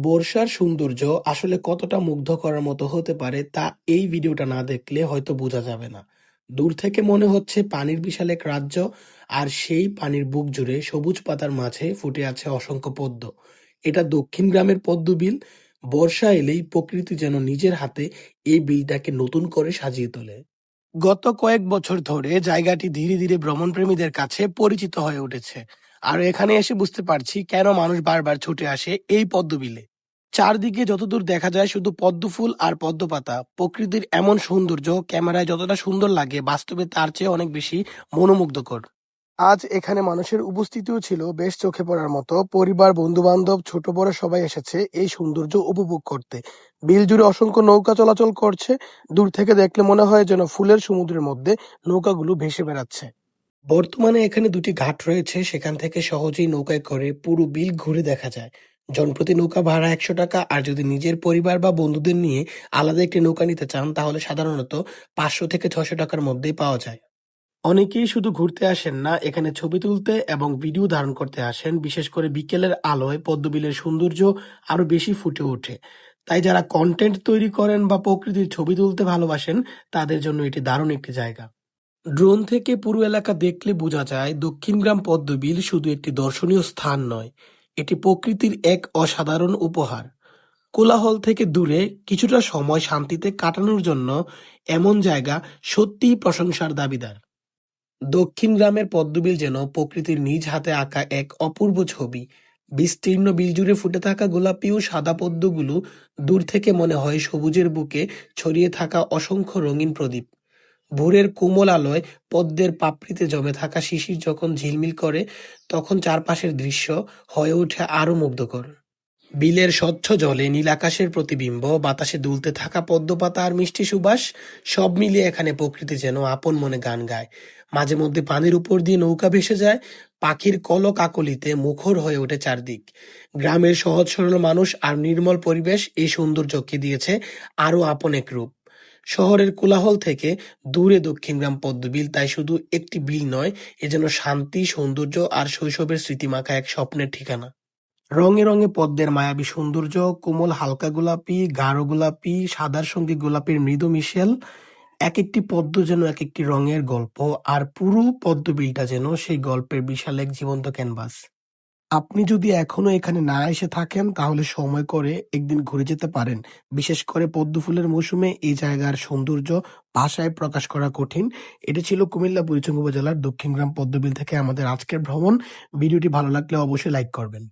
বর্ষার সৌন্দর্য আসলে কতটা মুগ্ধ করার মতো হতে পারে তা এই ভিডিওটা না দেখলে হয়তো বোঝা যাবে না। দূর থেকে মনে হচ্ছে পানির বিশাল এক রাজ্য, আর সেই পানির বুক জুড়ে সবুজ পাতার মাঝে ফুটে আছে অসংখ্য পদ্ম। এটা দক্ষিণ গ্রামের পদ্ম বিল। বর্ষা এলেই প্রকৃতি যেন নিজের হাতে এই বিলটাকে নতুন করে সাজিয়ে তোলে। গত কয়েক বছর ধরে জায়গাটি ধীরে ধীরে ভ্রমণপ্রেমীদের কাছে পরিচিত হয়ে উঠেছে। আর এখানে এসে বুঝতে পারছি কেন মানুষ বারবার ছুটে আসে এই পদ্মবিলে। চারদিকে যতদূর দেখা যায় শুধু পদ্ম ফুল আর পদ্ম পাতা। প্রকৃতির এমন সৌন্দর্য ক্যামেরায় যতটা সুন্দর লাগে, বাস্তবে তার চেয়ে অনেক বেশি মনোমুগ্ধকর। আজ এখানে মানুষের উপস্থিতিও ছিল বেশ চোখে পড়ার মতো। পরিবার, বন্ধু বান্ধব, ছোট বড় সবাই এসেছে এই সৌন্দর্য উপভোগ করতে। বিল জুড়ে অসংখ্য নৌকা চলাচল করছে। দূর থেকে দেখলে মনে হয় যেন ফুলের সমুদ্রের মধ্যে নৌকাগুলো ভেসে বেড়াচ্ছে। বর্তমানে এখানে দুটি ঘাট রয়েছে, সেখান থেকে সহজেই নৌকায় করে পুরো বিল ঘুরে দেখা যায়। জনপ্রতি নৌকা ভাড়া ১০০ টাকা, আর যদি নিজের পরিবার বা বন্ধুদের নিয়ে আলাদা একটি নৌকা নিতে চান তাহলে সাধারণত ৫০০ থেকে ৬০০ টাকার মধ্যেই পাওয়া যায়। অনেকেই শুধু ঘুরতে আসেন না, এখানে ছবি তুলতে এবং ভিডিও ধারণ করতে আসেন। বিশেষ করে বিকেলের আলোয় পদ্মবিলের সৌন্দর্য আরো বেশি ফুটে ওঠে। তাই যারা কন্টেন্ট তৈরি করেন বা প্রকৃতির ছবি তুলতে ভালোবাসেন তাদের জন্য এটি দারুণ একটি জায়গা। ড্রোন থেকে পুরো এলাকা দেখলে বোঝা যায় দক্ষিণগ্রাম পদ্মবিল শুধু একটি দর্শনীয় স্থান নয়, এটি প্রকৃতির এক অসাধারণ উপহার। কোলাহল থেকে দূরে কিছুটা সময় শান্তিতে কাটানোর জন্য এমন জায়গা সত্যিই প্রশংসার দাবিদার। দক্ষিণ গ্রামের পদ্মবিল যেন প্রকৃতির নিজ হাতে আঁকা এক অপূর্ব ছবি। বিস্তীর্ণ বিল জুড়ে ফুটে থাকা গোলাপি ও সাদা পদ্মগুলো দূর থেকে মনে হয় সবুজের বুকে ছড়িয়ে থাকা অসংখ্য রঙিন প্রদীপ। ভোরের কোমল আলোয় পদ্মের পাপড়িতে জমে থাকা শিশির যখন ঝিলমিল করে, তখন চারপাশের দৃশ্য হয়ে ওঠে আরো মুগ্ধকর। বিলের স্বচ্ছ জলে নীল আকাশের প্রতিবিম্ব, বাতাসে দুলতে থাকা পদ্মপাতা আর মিষ্টি সুবাস, সব মিলিয়ে এখানে প্রকৃতি যেন আপন মনে গান গায়। মাঝে মধ্যে পানির উপর দিয়ে নৌকা ভেসে যায়, পাখির কলকাকলিতে মুখর হয়ে ওঠে চারদিক। গ্রামের সহজ সরল মানুষ আর নির্মল পরিবেশ এই সৌন্দর্যকে দিয়েছে আরো আপন এক রূপ। শহরের কোলাহল থেকে দূরে দক্ষিণগ্রাম পদ্মবিল তাই শুধু একটি বিল নয়, এ যেন শান্তি, সৌন্দর্য আর শৈশবের স্মৃতিমাখা এক স্বপ্নের ঠিকানা। রঙে রঙে পদ্মের মায়াবী সৌন্দর্য, কোমল হালকা গোলাপি, গাঢ় গোলাপি, সাদার সঙ্গে গোলাপের মৃদু মিশেল, এক একটি পদ্ম যেন এক একটি রঙের গল্প। আর পুরো পদ্মবিলটা যেন সেই গল্পের বিশাল এক জীবন্ত ক্যানভাস। আপনি যদি এখনো এখানে না এসে থাকেন তাহলে সময় করে একদিন ঘুরে যেতে পারেন। বিশেষ করে পদ্ম ফুলের মৌসুমে এই জায়গার সৌন্দর্য ভাষায় প্রকাশ করা কঠিন। এটা ছিল কুমিল্লা বুড়িচং উপজেলার দক্ষিণগ্রাম পদ্মবিল থেকে আমাদের আজকের ভ্রমণ। ভিডিওটি ভালো লাগলে অবশ্যই লাইক করবেন।